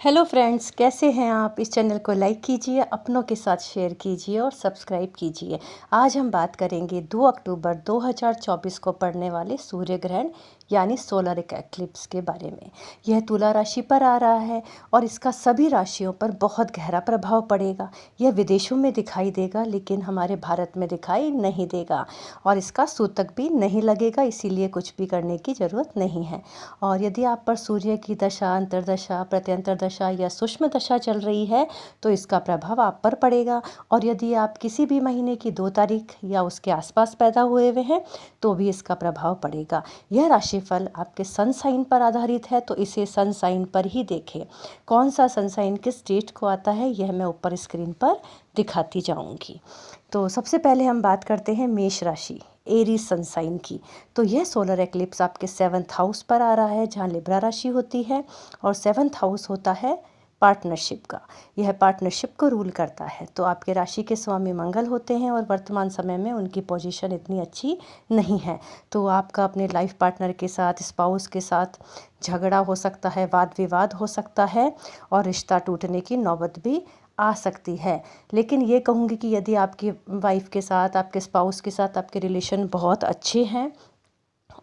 Hello friends, कैसे हैं आप। इस चैनल को लाइक कीजिए, अपनों के साथ शेयर कीजिए और सब्सक्राइब कीजिए। आज हम बात करेंगे 2 अक्टूबर 2024 को पड़ने वाले सूर्य ग्रहण यानी सोलर एक्लिप्स के बारे में। यह तुला राशि पर आ रहा है और इसका सभी राशियों पर बहुत गहरा प्रभाव पड़ेगा। यह विदेशों में दिखाई देगा लेकिन हमारे भारत में दिखाई नहीं देगा और इसका सूतक भी नहीं लगेगा, इसीलिए कुछ भी करने की ज़रूरत नहीं है। और यदि आप पर सूर्य की दशा, अंतर्दशा, प्रत्यंतर दशा या सूक्ष्म दशा चल रही है तो इसका प्रभाव आप पर पड़ेगा। और यदि आप किसी भी महीने की 2 तारीख या उसके आसपास पैदा हुए हुए हैं तो भी इसका प्रभाव पड़ेगा। यह राशिफल आपके सन साइन पर आधारित है, तो इसे सन साइन पर ही देखें। कौन सा सन साइन किस डेट को आता है यह मैं ऊपर स्क्रीन पर दिखाती जाऊंगी। तो सबसे पहले हम बात करते हैं मेष राशि, एरीज सन साइन की। तो यह सोलर एक्लिप्स आपके 7th हाउस पर आ रहा है जहाँ लिब्रा राशि होती है और 7th हाउस होता है पार्टनरशिप का। यह पार्टनरशिप को रूल करता है। तो आपके राशि के स्वामी मंगल होते हैं और वर्तमान समय में उनकी पोजीशन इतनी अच्छी नहीं है। तो आपका अपने लाइफ पार्टनर के साथ, स्पाउस के साथ झगड़ा हो सकता है, वाद विवाद हो सकता है और रिश्ता टूटने की नौबत भी आ सकती है। लेकिन ये कहूँगी कि यदि आपकी वाइफ के साथ, आपके स्पाउस के साथ आपके रिलेशन बहुत अच्छे हैं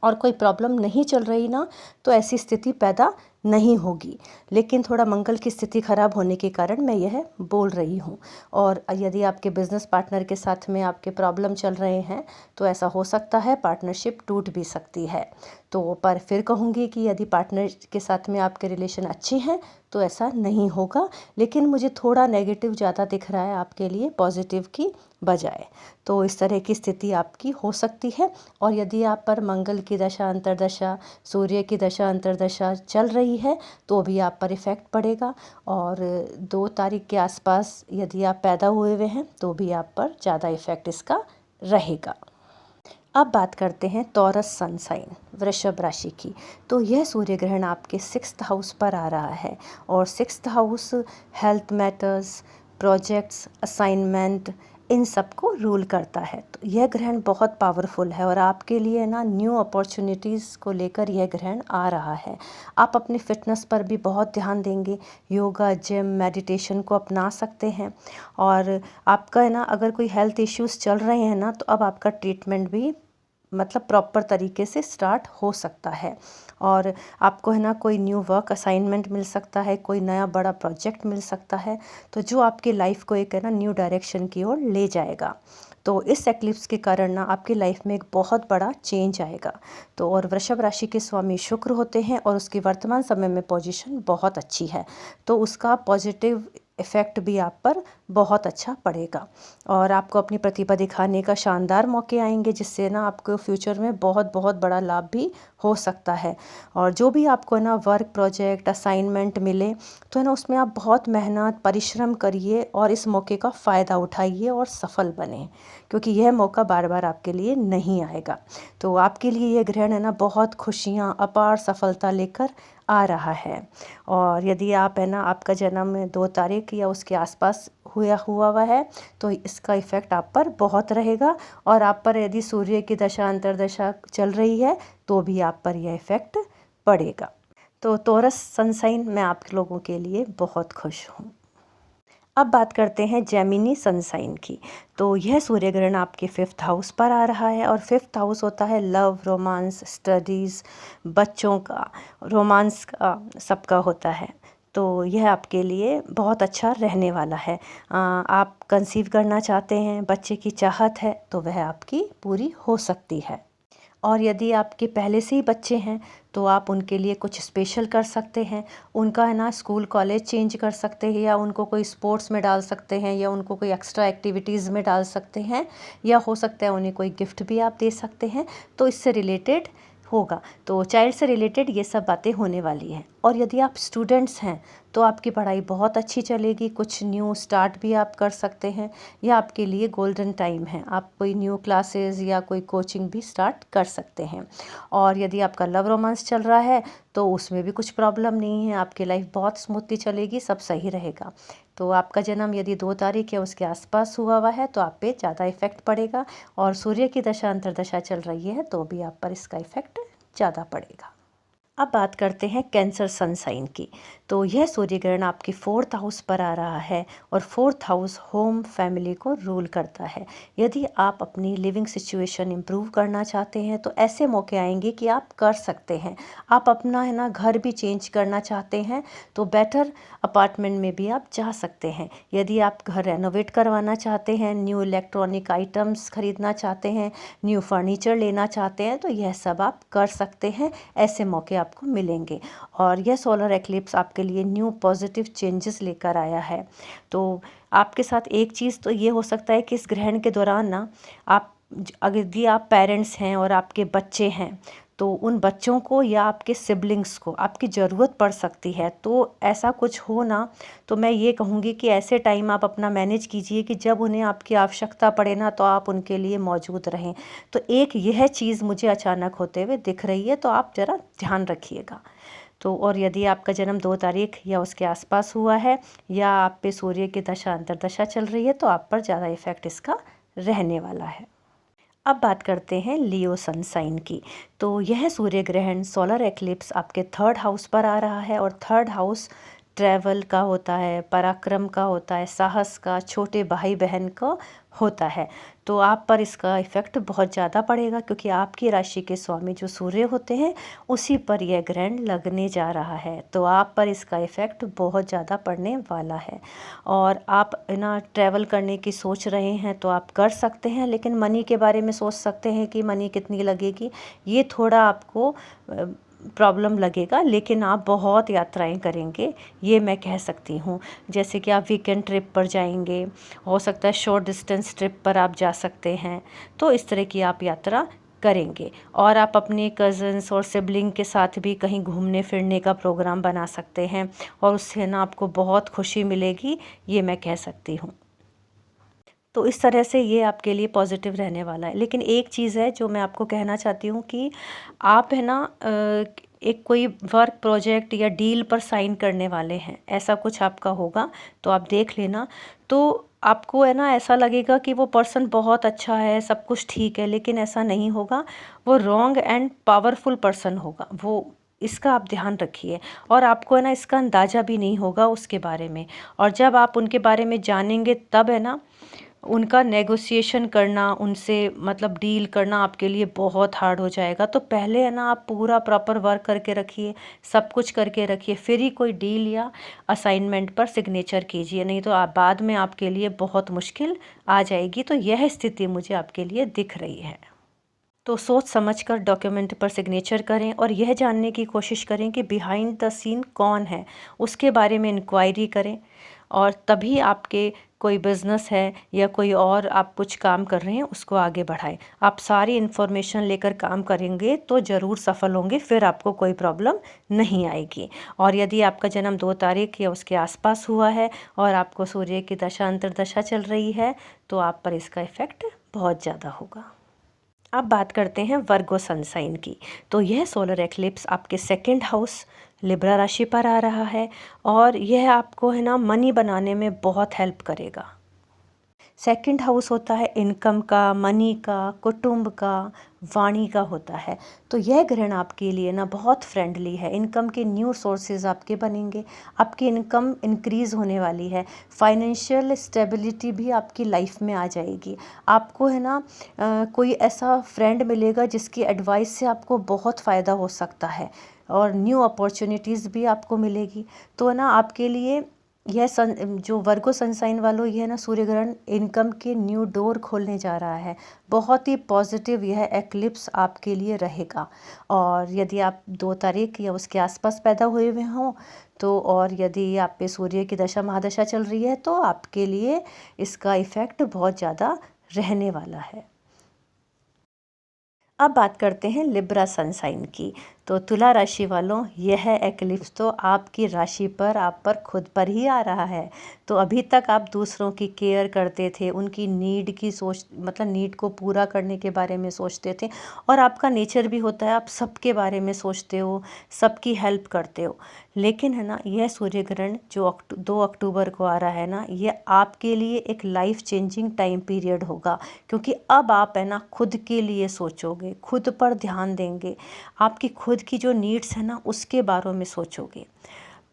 और कोई प्रॉब्लम नहीं चल रही ना, तो ऐसी स्थिति पैदा नहीं होगी। लेकिन थोड़ा मंगल की स्थिति खराब होने के कारण मैं यह बोल रही हूँ। और यदि आपके बिजनेस पार्टनर के साथ में आपके प्रॉब्लम चल रहे हैं तो ऐसा हो सकता है, पार्टनरशिप टूट भी सकती है। तो पर फिर कहूँगी कि यदि पार्टनर के साथ में आपके रिलेशन अच्छे हैं तो ऐसा नहीं होगा। लेकिन मुझे थोड़ा नेगेटिव ज़्यादा दिख रहा है आपके लिए, पॉजिटिव की बजाय। तो इस तरह की स्थिति आपकी हो सकती है। और यदि आप पर मंगल की दशा, अंतर्दशा, सूर्य की दशा, अंतर्दशा चल रही है तो भी आप पर इफ़ेक्ट पड़ेगा। और 2 तारीख के आसपास यदि आप पैदा हुए हुए हैं तो भी आप पर ज़्यादा इफ़ेक्ट इसका रहेगा। अब बात करते हैं टॉरस सन साइन, वृषभ राशि की। तो यह सूर्य ग्रहण आपके 6th हाउस पर आ रहा है और 6th house health matters, projects, assignment, इन सब को रूल करता है। तो यह ग्रहण बहुत पावरफुल है और आपके लिए ना न्यू अपॉर्चुनिटीज़ को लेकर यह ग्रहण आ रहा है। आप अपनी फिटनेस पर भी बहुत ध्यान देंगे, योगा, जिम, मेडिटेशन को अपना सकते हैं। और आपका है ना, अगर कोई हेल्थ इश्यूज़ चल रहे हैं ना तो अब आपका ट्रीटमेंट भी मतलब प्रॉपर तरीके से स्टार्ट हो सकता है। और आपको है ना कोई न्यू वर्क असाइनमेंट मिल सकता है, कोई नया बड़ा प्रोजेक्ट मिल सकता है, तो जो आपकी लाइफ को एक है ना न्यू डायरेक्शन की ओर ले जाएगा। तो इस एक्लिप्स के कारण ना आपकी लाइफ में एक बहुत बड़ा चेंज आएगा। तो और वृषभ राशि के स्वामी शुक्र होते हैं और उसकी वर्तमान समय में पोजीशन बहुत अच्छी है, तो उसका पॉजिटिव इफ़ेक्ट भी आप पर बहुत अच्छा पड़ेगा। और आपको अपनी प्रतिभा दिखाने का शानदार मौके आएंगे जिससे ना आपको फ्यूचर में बहुत बहुत बड़ा लाभ भी हो सकता है। और जो भी आपको ना वर्क, प्रोजेक्ट, असाइनमेंट मिले तो है ना उसमें आप बहुत मेहनत, परिश्रम करिए और इस मौके का फ़ायदा उठाइए और सफल बने, क्योंकि यह मौका बार बार आपके लिए नहीं आएगा। तो आपके लिए यह ग्रहण है ना बहुत खुशियाँ, अपार सफलता लेकर आ रहा है। और यदि आप है ना, आपका जन्म 2 तारीख या उसके आसपास हुआ है तो इसका इफ़ेक्ट आप पर बहुत रहेगा। और आप पर यदि सूर्य की दशा, अंतर्दशा चल रही है तो भी आप पर यह इफ़ेक्ट पड़ेगा। तो टॉरस सन साइन मैं आप लोगों के लिए बहुत खुश हूँ। अब बात करते हैं जेमिनी सन साइन की। तो यह सूर्य ग्रहण आपके 5th हाउस पर आ रहा है और 5th हाउस होता है लव, रोमांस, स्टडीज़, बच्चों का, रोमांस का, सबका होता है। तो यह आपके लिए बहुत अच्छा रहने वाला है। आप कंसीव करना चाहते हैं, बच्चे की चाहत है तो वह आपकी पूरी हो सकती है। और यदि आपके पहले से ही बच्चे हैं तो आप उनके लिए कुछ स्पेशल कर सकते हैं। उनका है ना स्कूल, कॉलेज चेंज कर सकते हैं या उनको कोई स्पोर्ट्स में डाल सकते हैं या उनको कोई एक्स्ट्रा एक्टिविटीज़ में डाल सकते हैं या हो सकता है उन्हें कोई गिफ्ट भी आप दे सकते हैं। तो इससे रिलेटेड होगा, तो चाइल्ड से रिलेटेड ये सब बातें होने वाली हैं। और यदि आप स्टूडेंट्स हैं तो आपकी पढ़ाई बहुत अच्छी चलेगी, कुछ न्यू स्टार्ट भी आप कर सकते हैं। यह आपके लिए गोल्डन टाइम है, आप कोई न्यू क्लासेस या कोई कोचिंग भी स्टार्ट कर सकते हैं। और यदि आपका लव रोमांस चल रहा है तो उसमें भी कुछ प्रॉब्लम नहीं है, आपकी लाइफ बहुत स्मूथली चलेगी, सब सही रहेगा। तो आपका जन्म यदि 2 तारीख या उसके आसपास हुआ है तो आप पे ज़्यादा इफेक्ट पड़ेगा। और सूर्य की दशा, अंतर्दशा चल रही है तो भी आप पर इसका इफेक्ट ज़्यादा पड़ेगा। अब बात करते हैं कैंसर सन साइन की। तो यह सूर्य ग्रहण आपकी 4th हाउस पर आ रहा है और 4th हाउस होम फैमिली को रूल करता है। यदि आप अपनी लिविंग सिचुएशन इम्प्रूव करना चाहते हैं तो ऐसे मौके आएंगे कि आप कर सकते हैं। आप अपना है ना घर भी चेंज करना चाहते हैं तो बेटर अपार्टमेंट में भी आप जा सकते हैं। यदि आप घर रेनोवेट करवाना चाहते हैं, न्यू इलेक्ट्रॉनिक आइटम्स खरीदना चाहते हैं, न्यू फर्नीचर लेना चाहते हैं तो यह सब आप कर सकते हैं। ऐसे मौके आपको मिलेंगे और यह सोलर एक्लिप्स आपके लिए न्यू पॉजिटिव चेंजेस लेकर आया है। तो आपके साथ एक चीज़ तो ये हो सकता है कि इस ग्रहण के दौरान ना आप अगर यदि आप पेरेंट्स हैं और आपके बच्चे हैं तो उन बच्चों को या आपके सिबलिंग्स को आपकी ज़रूरत पड़ सकती है। तो ऐसा कुछ हो ना तो मैं ये कहूँगी कि ऐसे टाइम आप अपना मैनेज कीजिए कि जब उन्हें आपकी आवश्यकता पड़े ना तो आप उनके लिए मौजूद रहें। तो एक यह चीज़ मुझे अचानक होते हुए दिख रही है तो आप ज़रा ध्यान रखिएगा। तो और यदि आपका जन्म 2 तारीख या उसके आसपास हुआ है या आप पे सूर्य की दशा अंतर्दशा चल रही है तो आप पर ज़्यादा इफेक्ट इसका रहने वाला है। अब बात करते हैं लियो सन साइन की। तो यह सूर्य ग्रहण सोलर एक्लिप्स आपके 3rd हाउस पर आ रहा है और 3rd हाउस ट्रैवल का होता है, पराक्रम का होता है, साहस का, छोटे भाई बहन का होता है। तो आप पर इसका इफ़ेक्ट बहुत ज़्यादा पड़ेगा क्योंकि आपकी राशि के स्वामी जो सूर्य होते हैं उसी पर यह ग्रहण लगने जा रहा है। तो आप पर इसका इफ़ेक्ट बहुत ज़्यादा पड़ने वाला है और आप ना ट्रैवल करने की सोच रहे हैं तो आप कर सकते हैं, लेकिन मनी के बारे में सोच सकते हैं कि मनी कितनी लगेगी, ये थोड़ा आपको प्रॉब्लम लगेगा। लेकिन आप बहुत यात्राएं करेंगे ये मैं कह सकती हूँ। जैसे कि आप वीकेंड ट्रिप पर जाएंगे, हो सकता है शॉर्ट डिस्टेंस ट्रिप पर आप जा सकते हैं, तो इस तरह की आप यात्रा करेंगे। और आप अपने कज़न्स और सिबलिंग के साथ भी कहीं घूमने फिरने का प्रोग्राम बना सकते हैं और उससे ना आपको बहुत खुशी मिलेगी, ये मैं कह सकती हूँ। तो इस तरह से ये आपके लिए पॉजिटिव रहने वाला है। लेकिन एक चीज़ है जो मैं आपको कहना चाहती हूँ कि आप है ना एक कोई वर्क प्रोजेक्ट या डील पर साइन करने वाले हैं, ऐसा कुछ आपका होगा तो आप देख लेना। तो आपको है ना ऐसा लगेगा कि वो पर्सन बहुत अच्छा है, सब कुछ ठीक है, लेकिन ऐसा नहीं होगा। वो रॉन्ग एंड पावरफुल पर्सन होगा वो, इसका आप ध्यान रखिए। और आपको है ना इसका अंदाज़ा भी नहीं होगा उसके बारे में, और जब आप उनके बारे में जानेंगे तब है ना उनका नेगोशिएशन करना, उनसे मतलब डील करना आपके लिए बहुत हार्ड हो जाएगा। तो पहले है ना आप पूरा प्रॉपर वर्क करके रखिए, सब कुछ करके रखिए, फिर ही कोई डील या असाइनमेंट पर सिग्नेचर कीजिए, नहीं तो आप बाद में आपके लिए बहुत मुश्किल आ जाएगी। तो यह स्थिति मुझे आपके लिए दिख रही है। तो सोच समझकर डॉक्यूमेंट पर सिग्नेचर करें और यह जानने की कोशिश करें कि बिहाइंड द सीन कौन है, उसके बारे में इंक्वायरी करें। और तभी आपके कोई बिज़नेस है या कोई और आप कुछ काम कर रहे हैं उसको आगे बढ़ाएं। आप सारी इन्फॉर्मेशन लेकर काम करेंगे तो ज़रूर सफल होंगे, फिर आपको कोई प्रॉब्लम नहीं आएगी। और यदि आपका जन्म 2 तारीख या उसके आसपास हुआ है और आपको सूर्य की दशा अंतर्दशा चल रही है तो आप पर इसका इफ़ेक्ट बहुत ज़्यादा होगा। अब बात करते हैं वर्गो सन साइन की। तो यह सोलर एक्लिप्स आपके 2nd हाउस लिब्रा राशि पर आ रहा है और यह आपको है ना मनी बनाने में बहुत हेल्प करेगा। 2nd हाउस होता है इनकम का, मनी का, कुटुंब का, वाणी का होता है। तो यह ग्रहण आपके लिए ना बहुत फ्रेंडली है। इनकम के न्यू सोर्सेज आपके बनेंगे, आपकी इनकम इंक्रीज़ होने वाली है, फाइनेंशियल स्टेबिलिटी भी आपकी लाइफ में आ जाएगी। आपको है ना कोई ऐसा फ्रेंड मिलेगा जिसकी एडवाइस से आपको बहुत फ़ायदा हो सकता है और न्यू अपॉर्चुनिटीज़ भी आपको मिलेगी। तो ना आपके लिए यह जो वर्गो सनसाइन वालों, यह ना सूर्य ग्रहण इनकम के न्यू डोर खोलने जा रहा है। बहुत ही पॉजिटिव यह एक्लिप्स आपके लिए रहेगा। और यदि आप 2 तारीख या उसके आसपास पैदा हुए हुए हों तो, और यदि आप पे सूर्य की दशा महादशा चल रही है तो आपके लिए इसका इफ़ेक्ट बहुत ज़्यादा रहने वाला है। अब बात करते हैं लिब्रा सनसाइन की। तो तुला राशि वालों, यह एक्लिप्स तो आपकी राशि पर, आप पर खुद पर ही आ रहा है। तो अभी तक आप दूसरों की केयर करते थे, उनकी नीड की सोच मतलब नीड को पूरा करने के बारे में सोचते थे, और आपका नेचर भी होता है आप सबके बारे में सोचते हो, सबकी हेल्प करते हो। लेकिन है ना यह सूर्य ग्रहण जो 2 अक्टूबर को आ रहा है ना, ये आपके लिए एक लाइफ चेंजिंग टाइम पीरियड होगा, क्योंकि अब आप है ना खुद के लिए सोचोगे, खुद पर ध्यान देंगे, आपकी खुद खुद की जो नीड्स है ना उसके बारे में सोचोगे।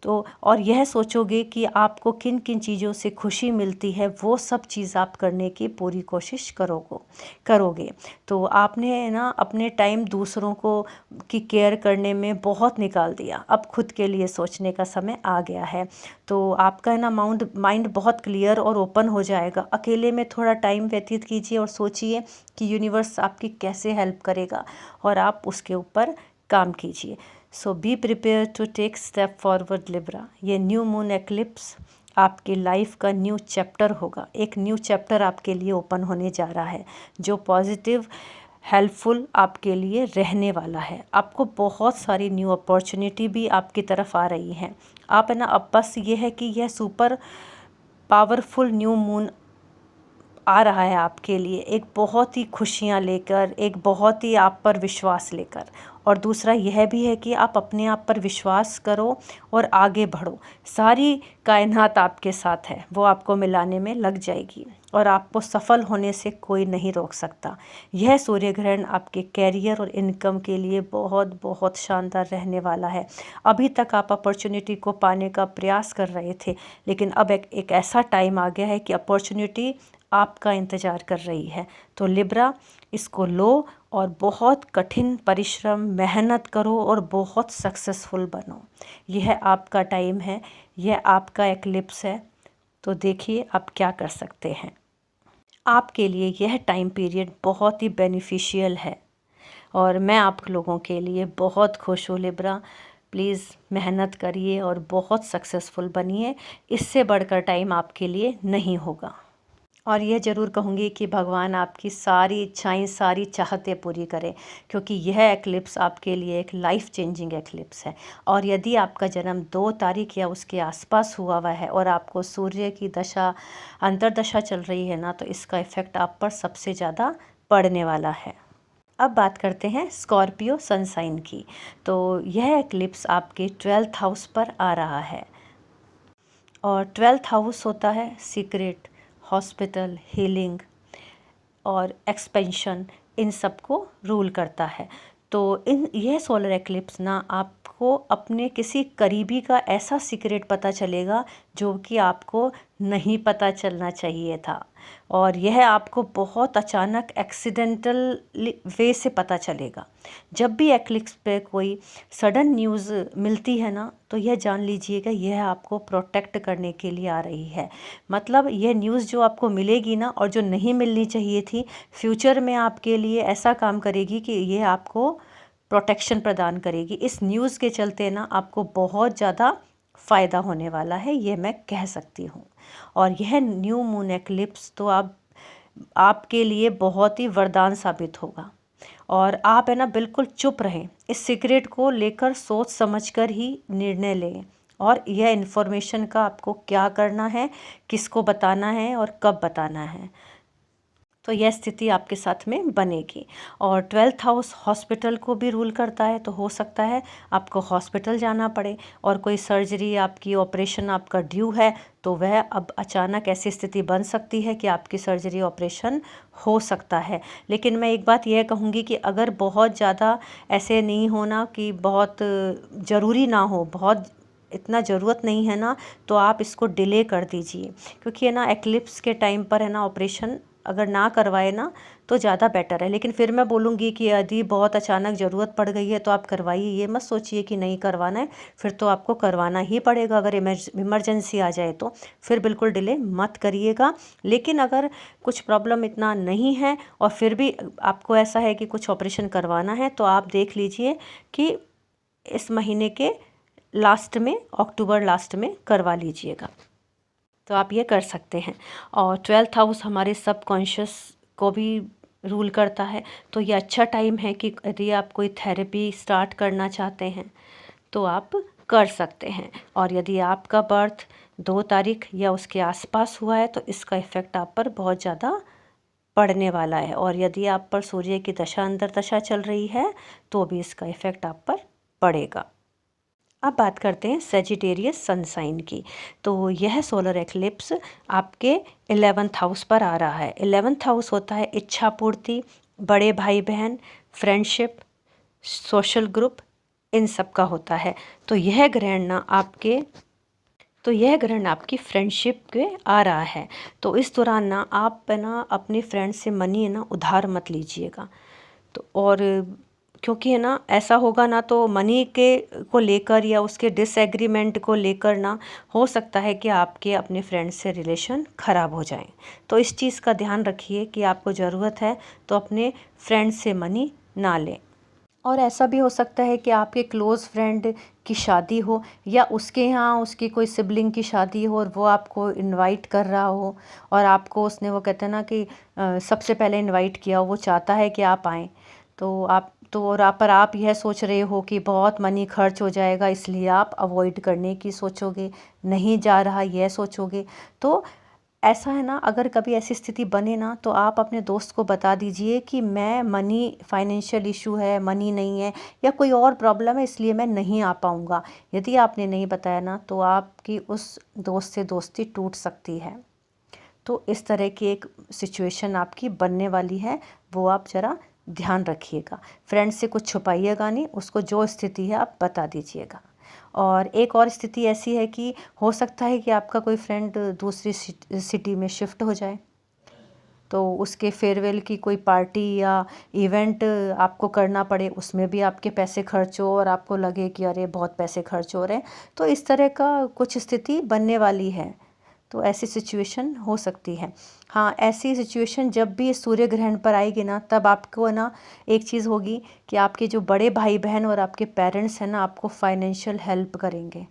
तो और यह सोचोगे कि आपको किन किन चीज़ों से खुशी मिलती है, वो सब चीज़ आप करने की पूरी कोशिश करोगे। तो आपने ना अपने टाइम दूसरों को की केयर करने में बहुत निकाल दिया, अब खुद के लिए सोचने का समय आ गया है। तो आपका ना माइंड बहुत क्लियर और ओपन हो जाएगा। अकेले में थोड़ा टाइम व्यतीत कीजिए और सोचिए कि यूनिवर्स आपकी कैसे हेल्प करेगा और आप उसके ऊपर काम कीजिए। So be prepare to take step forward Libra. ये न्यू मून एक्लिप्स आपकी लाइफ का न्यू चैप्टर होगा, एक न्यू चैप्टर आपके लिए ओपन होने जा रहा है जो पॉजिटिव हेल्पफुल आपके लिए रहने वाला है। आपको बहुत सारी न्यू अपॉर्चुनिटी भी आपकी तरफ आ रही हैं। आप है ना, अब बस ये है कि यह सुपर पावरफुल न्यू मून आ रहा है आपके लिए, एक बहुत ही खुशियाँ लेकर, एक बहुत ही आप पर विश्वास लेकर। और दूसरा यह भी है कि आप अपने आप पर विश्वास करो और आगे बढ़ो। सारी कायनात आपके साथ है, वो आपको मिलाने में लग जाएगी और आपको सफल होने से कोई नहीं रोक सकता। यह सूर्य ग्रहण आपके कैरियर और इनकम के लिए बहुत बहुत शानदार रहने वाला है। अभी तक आप अपॉर्चुनिटी को पाने का प्रयास कर रहे थे, लेकिन अब एक ऐसा टाइम आ गया है कि अपॉर्चुनिटी आपका इंतज़ार कर रही है। तो लिब्रा, इसको लो और बहुत कठिन परिश्रम मेहनत करो और बहुत सक्सेसफुल बनो। यह आपका टाइम है, यह आपका एक्लिप्स है। तो देखिए आप क्या कर सकते हैं। आपके लिए यह टाइम पीरियड बहुत ही बेनिफिशियल है और मैं आप लोगों के लिए बहुत खुश हूँ। लिब्रा, प्लीज़ मेहनत करिए और बहुत सक्सेसफुल बनिए। इससे बढ़कर टाइम आपके लिए नहीं होगा। और यह ज़रूर कहूँगी कि भगवान आपकी सारी इच्छाएं, सारी चाहतें पूरी करें, क्योंकि यह एक्लिप्स आपके लिए एक लाइफ चेंजिंग एक्लिप्स है। और यदि आपका जन्म 2 तारीख या उसके आसपास हुआ है और आपको सूर्य की दशा अंतर्दशा चल रही है ना, तो इसका इफ़ेक्ट आप पर सबसे ज़्यादा पड़ने वाला है। अब बात करते हैं स्कॉर्पियो सनसाइन की। तो यह एक्लिप्स आपके 12th हाउस पर आ रहा है और 12th हाउस होता है सीक्रेट, हॉस्पिटल, हीलिंग और एक्सपेंशन, इन सब को रूल करता है। तो यह सोलर एक्लिप्स ना आपको अपने किसी करीबी का ऐसा सीक्रेट पता चलेगा जो कि आपको नहीं पता चलना चाहिए था, और यह आपको बहुत अचानक एक्सीडेंटल वे से पता चलेगा। जब भी एक्लिप्स पे कोई सडन न्यूज़ मिलती है ना, तो यह जान लीजिएगा यह आपको प्रोटेक्ट करने के लिए आ रही है। मतलब यह न्यूज़ जो आपको मिलेगी ना और जो नहीं मिलनी चाहिए थी, फ्यूचर में आपके लिए ऐसा काम करेगी कि यह आपको प्रोटेक्शन प्रदान करेगी। इस न्यूज़ के चलते ना आपको बहुत ज़्यादा फ़ायदा होने वाला है, ये मैं कह सकती हूँ। और यह न्यू मून एक्लिप्स तो आपके लिए बहुत ही वरदान साबित होगा। और आप है ना बिल्कुल चुप रहें, इस सीक्रेट को लेकर सोच समझकर ही निर्णय लें, और यह इन्फॉर्मेशन का आपको क्या करना है, किसको बताना है और कब बताना है, तो यह स्थिति आपके साथ में बनेगी। और 12th हाउस हॉस्पिटल को भी रूल करता है, तो हो सकता है आपको हॉस्पिटल जाना पड़े और कोई सर्जरी, आपकी ऑपरेशन आपका ड्यू है, तो वह अब अचानक ऐसी स्थिति बन सकती है कि आपकी सर्जरी ऑपरेशन हो सकता है। लेकिन मैं एक बात यह कहूँगी कि अगर बहुत ज़्यादा ऐसे नहीं होना कि बहुत ज़रूरी ना हो, बहुत इतना ज़रूरत नहीं है ना, तो आप इसको डिले कर दीजिए, क्योंकि है ना एक्लिप्स के टाइम पर है ना ऑपरेशन अगर ना करवाए ना तो ज़्यादा बेटर है। लेकिन फिर मैं बोलूँगी कि यदि बहुत अचानक ज़रूरत पड़ गई है तो आप करवाइए, ये मत सोचिए कि नहीं करवाना है, फिर तो आपको करवाना ही पड़ेगा। अगर इमरजेंसी आ जाए तो फिर बिल्कुल डिले मत करिएगा। लेकिन अगर कुछ प्रॉब्लम इतना नहीं है और फिर भी आपको ऐसा है कि कुछ ऑपरेशन करवाना है, तो आप देख लीजिए कि इस महीने के लास्ट में, अक्टूबर लास्ट में करवा लीजिएगा, तो आप ये कर सकते हैं। और 12th हाउस हमारे सबकॉन्शियस को भी रूल करता है, तो ये अच्छा टाइम है कि यदि आप कोई थेरेपी स्टार्ट करना चाहते हैं तो आप कर सकते हैं। और यदि आपका बर्थ 2 तारीख या उसके आसपास हुआ है तो इसका इफ़ेक्ट आप पर बहुत ज़्यादा पड़ने वाला है। और यदि आप पर सूर्य की दशा अंतर्दशा चल रही है तो भी इसका इफ़ेक्ट आप पर पड़ेगा। अब बात करते हैं सेजिटेरियस सनसाइन की। तो यह सोलर एक्लिप्स आपके 11th हाउस पर आ रहा है। 11th हाउस होता है इच्छा पूर्ति, बड़े भाई बहन, फ्रेंडशिप, सोशल ग्रुप, इन सब का होता है। तो यह ग्रहण आपकी फ्रेंडशिप के आ रहा है। तो इस दौरान ना आप है ना अपने फ्रेंड से मनी है ना उधार मत लीजिएगा। तो और क्योंकि है ना ऐसा होगा ना तो मनी के को लेकर या उसके डिसएग्रीमेंट को लेकर ना हो सकता है कि आपके अपने फ्रेंड से रिलेशन ख़राब हो जाएं। तो इस चीज़ का ध्यान रखिए कि आपको ज़रूरत है तो अपने फ्रेंड से मनी ना लें। और ऐसा भी हो सकता है कि आपके क्लोज़ फ्रेंड की शादी हो या उसके यहाँ उसकी कोई सिबलिंग की शादी हो और वो आपको इनवाइट कर रहा हो और आपको उसने वो कहते हैं ना कि सबसे पहले इनवाइट किया हो, वो चाहता है कि आप आएँ। तो आप यह सोच रहे हो कि बहुत मनी खर्च हो जाएगा इसलिए आप अवॉइड करने की सोचोगे, नहीं जा रहा यह सोचोगे। तो ऐसा है ना, अगर कभी ऐसी स्थिति बने ना तो आप अपने दोस्त को बता दीजिए कि मैं फाइनेंशियल इशू है, मनी नहीं है या कोई और प्रॉब्लम है इसलिए मैं नहीं आ पाऊँगा। यदि आपने नहीं बताया ना तो आपकी उस दोस्त से दोस्ती टूट सकती है। तो इस तरह की एक सिचुएशन आपकी बनने वाली है, वो आप ज़रा ध्यान रखिएगा। फ्रेंड से कुछ छुपाइएगा नहीं, उसको जो स्थिति है आप बता दीजिएगा। और एक और स्थिति ऐसी है कि हो सकता है कि आपका कोई फ्रेंड दूसरी सिटी में शिफ्ट हो जाए, तो उसके फेयरवेल की कोई पार्टी या इवेंट आपको करना पड़े, उसमें भी आपके पैसे खर्च हो और आपको लगे कि अरे बहुत पैसे खर्च हो रहे हैं। तो इस तरह का कुछ स्थिति बनने वाली है। तो ऐसी सिचुएशन हो सकती है। हाँ, ऐसी सिचुएशन जब भी सूर्य ग्रहण पर आएगी ना तब आपको ना एक चीज़ होगी कि आपके जो बड़े भाई बहन और आपके पेरेंट्स हैं ना आपको फाइनेंशियल हेल्प करेंगे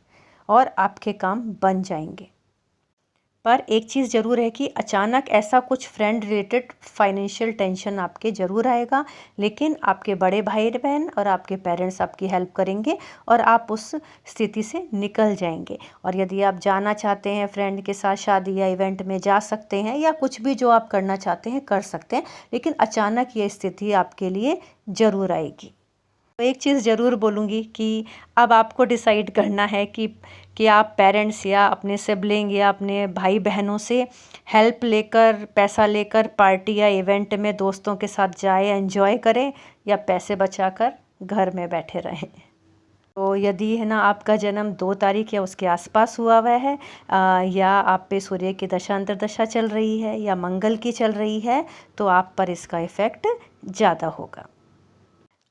और आपके काम बन जाएंगे। पर एक चीज़ ज़रूर है कि अचानक ऐसा कुछ फ्रेंड रिलेटेड फाइनेंशियल टेंशन आपके ज़रूर आएगा, लेकिन आपके बड़े भाई बहन और आपके पेरेंट्स आपकी हेल्प करेंगे और आप उस स्थिति से निकल जाएंगे। और यदि आप जाना चाहते हैं फ्रेंड के साथ शादी या इवेंट में जा सकते हैं या कुछ भी जो आप करना चाहते हैं कर सकते हैं, लेकिन अचानक ये स्थिति आपके लिए ज़रूर आएगी। तो एक चीज़ ज़रूर बोलूँगी कि अब आपको डिसाइड करना है कि आप पेरेंट्स या अपने सिबलिंग या अपने भाई बहनों से हेल्प लेकर, पैसा लेकर पार्टी या इवेंट में दोस्तों के साथ जाएं, एंजॉय करें, या पैसे बचाकर घर में बैठे रहें। तो यदि है ना आपका जन्म 2 तारीख या उसके आसपास हुआ हुआ है, या आप पे सूर्य की दशा अंतर्दशा चल रही है या मंगल की चल रही है, तो आप पर इसका इफ़ेक्ट ज़्यादा होगा।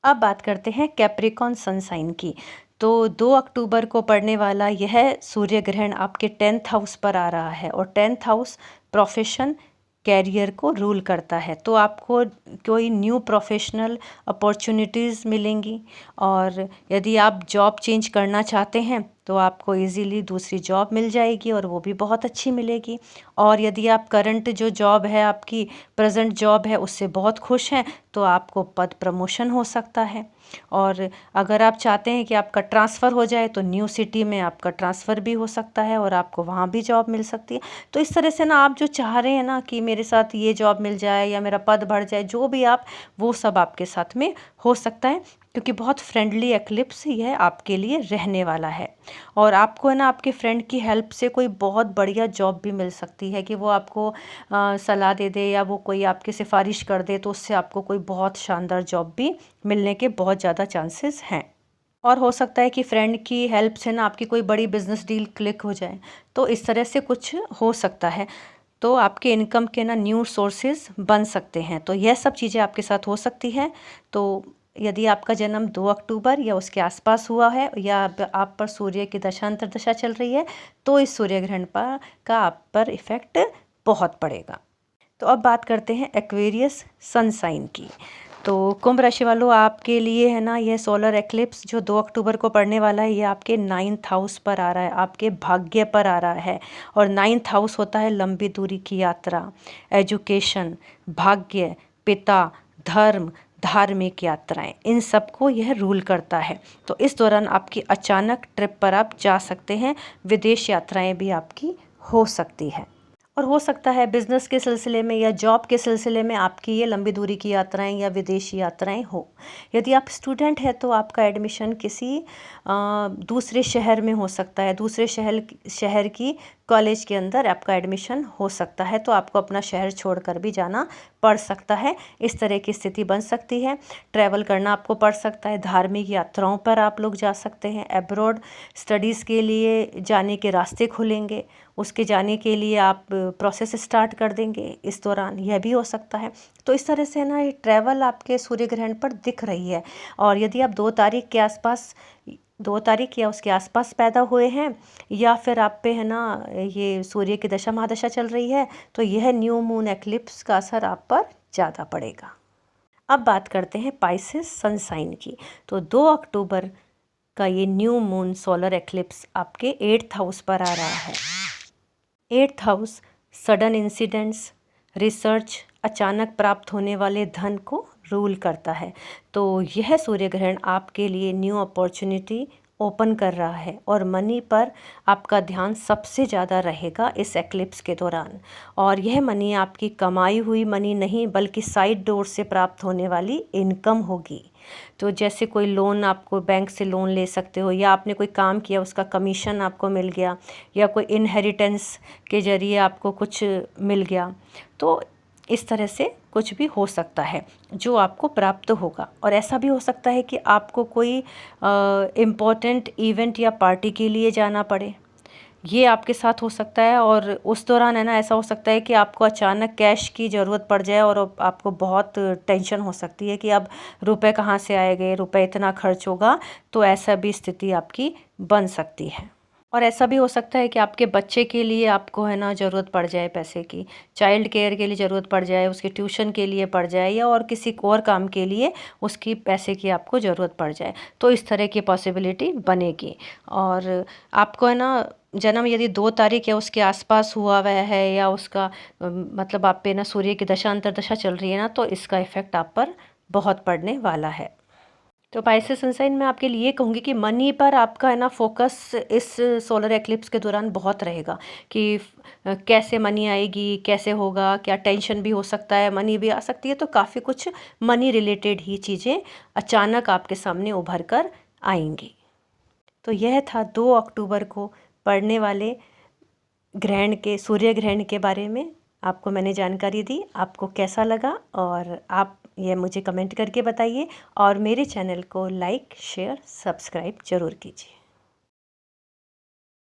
अब बात करते हैं कैप्रिकॉन सन साइन की। तो 2 अक्टूबर को पड़ने वाला यह सूर्य ग्रहण आपके 10th हाउस पर आ रहा है और 10th हाउस प्रोफेशन, कैरियर को रूल करता है। तो आपको कोई न्यू प्रोफेशनल अपॉर्चुनिटीज़ मिलेंगी और यदि आप जॉब चेंज करना चाहते हैं तो आपको इजीली दूसरी जॉब मिल जाएगी और वो भी बहुत अच्छी मिलेगी। और यदि आप करंट जो जॉब है, आपकी प्रेजेंट जॉब है, उससे बहुत खुश हैं तो आपको पद प्रमोशन हो सकता है। और अगर आप चाहते हैं कि आपका ट्रांसफ़र हो जाए तो न्यू सिटी में आपका ट्रांसफ़र भी हो सकता है और आपको वहाँ भी जॉब मिल सकती है। तो इस तरह से ना आप जो चाह रहे हैं ना कि मेरे साथ ये जॉब मिल जाए या मेरा पद बढ़ जाए, जो भी आप, वो सब आपके साथ में हो सकता है, क्योंकि बहुत फ्रेंडली एक्लिप्स यह आपके लिए रहने वाला है। और आपको है ना आपके फ्रेंड की हेल्प से कोई बहुत बढ़िया जॉब भी मिल सकती है कि वो आपको सलाह दे दे या वो कोई आपकी सिफारिश कर दे, तो उससे आपको कोई बहुत शानदार जॉब भी मिलने के बहुत ज़्यादा चांसेस हैं। और हो सकता है कि फ्रेंड की हेल्प से ना आपकी कोई बड़ी बिजनेस डील क्लिक हो जाए, तो इस तरह से कुछ हो सकता है। तो आपके इनकम के ना न्यू सोर्सेज बन सकते हैं। तो यह सब चीज़ें आपके साथ हो सकती हैं। तो यदि आपका जन्म 2 अक्टूबर या उसके आसपास हुआ है या आप पर सूर्य की दशा अंतर्दशा चल रही है, तो इस सूर्य ग्रहण का आप पर इफ़ेक्ट बहुत पड़ेगा। तो अब बात करते हैं एक्वेरियस सन साइन की। तो कुंभ राशि वालों, आपके लिए है ना यह सोलर एक्लिप्स जो 2 अक्टूबर को पड़ने वाला है, ये आपके 9th हाउस पर आ रहा है, आपके भाग्य पर आ रहा है। और 9th हाउस होता है लंबी दूरी की यात्रा, एजुकेशन, भाग्य, पिता, धर्म, धार्मिक यात्राएं, इन सबको यह रूल करता है। तो इस दौरान आपकी अचानक ट्रिप पर आप जा सकते हैं, विदेश यात्राएं भी आपकी हो सकती है। और हो सकता है बिज़नेस के सिलसिले में या जॉब के सिलसिले में आपकी ये लंबी दूरी की यात्राएं या विदेशी यात्राएं हो। यदि आप स्टूडेंट हैं तो आपका एडमिशन किसी दूसरे शहर में हो सकता है, दूसरे शहर की कॉलेज के अंदर आपका एडमिशन हो सकता है, तो आपको अपना शहर छोड़कर भी जाना पड़ सकता है। इस तरह की स्थिति बन सकती है। ट्रैवल करना आपको पड़ सकता है, धार्मिक यात्राओं पर आप लोग जा सकते हैं, अब्रॉड स्टडीज़ के लिए जाने के रास्ते खुलेंगे, उसके जाने के लिए आप प्रोसेस स्टार्ट कर देंगे इस दौरान, यह भी हो सकता है। तो इस तरह से ना ये ट्रैवल आपके सूर्य ग्रहण पर दिख रही है। और यदि आप 2 तारीख के आसपास, 2 तारीख या उसके आसपास पैदा हुए हैं, या फिर आप पे है ना ये सूर्य की दशा महादशा चल रही है, तो यह न्यू मून एक्लिप्स का असर आप पर ज़्यादा पड़ेगा। अब बात करते हैं पाइसेस सनसाइन की। तो 2 अक्टूबर का ये न्यू मून सोलर एक्लिप्स आपके 8th हाउस पर आ रहा है। 8th house sudden incidents, research, अचानक प्राप्त होने वाले धन को रूल करता है। तो यह सूर्य ग्रहण आपके लिए न्यू अपॉर्चुनिटी ओपन कर रहा है और मनी पर आपका ध्यान सबसे ज़्यादा रहेगा इस एक्लिप्स के दौरान। और यह मनी आपकी कमाई हुई मनी नहीं, बल्कि साइड डोर से प्राप्त होने वाली इनकम होगी। तो जैसे कोई लोन, आपको बैंक से लोन ले सकते हो, या आपने कोई काम किया उसका कमीशन आपको मिल गया, या कोई इनहेरिटेंस के ज़रिए आपको कुछ मिल गया। तो इस तरह से कुछ भी हो सकता है जो आपको प्राप्त होगा। और ऐसा भी हो सकता है कि आपको कोई इम्पोर्टेंट इवेंट या पार्टी के लिए जाना पड़े, ये आपके साथ हो सकता है। और उस दौरान है ना ऐसा हो सकता है कि आपको अचानक कैश की ज़रूरत पड़ जाए और आपको बहुत टेंशन हो सकती है कि अब रुपए कहाँ से आएंगे, रुपए इतना खर्च होगा। तो ऐसा भी स्थिति आपकी बन सकती है। और ऐसा भी हो सकता है कि आपके बच्चे के लिए आपको है ना ज़रूरत पड़ जाए पैसे की, चाइल्ड केयर के लिए ज़रूरत पड़ जाए, उसके ट्यूशन के लिए पड़ जाए, या और किसी और काम के लिए उसकी पैसे की आपको ज़रूरत पड़ जाए। तो इस तरह की पॉसिबिलिटी बनेगी। और आपको है ना जन्म यदि 2 तारीख या उसके आसपास हुआ हुआ है, या उसका मतलब आप पे ना सूर्य की दशा अंतर्दशा चल रही है ना, तो इसका इफ़ेक्ट आप पर बहुत पड़ने वाला है। तो पाइसेस सनसाइन में आपके लिए कहूँगी कि मनी पर आपका है ना फोकस इस सोलर एक्लिप्स के दौरान बहुत रहेगा कि कैसे मनी आएगी, कैसे होगा, क्या टेंशन भी हो सकता है, मनी भी आ सकती है। तो काफ़ी कुछ मनी रिलेटेड ही चीज़ें अचानक आपके सामने उभर कर आएंगी। तो यह था 2 अक्टूबर को पड़ने वाले ग्रहण के, सूर्य ग्रहण के बारे में आपको मैंने जानकारी दी। आपको कैसा लगा, और आप ये मुझे कमेंट करके बताइए। और मेरे चैनल को लाइक, शेयर, सब्सक्राइब ज़रूर कीजिए।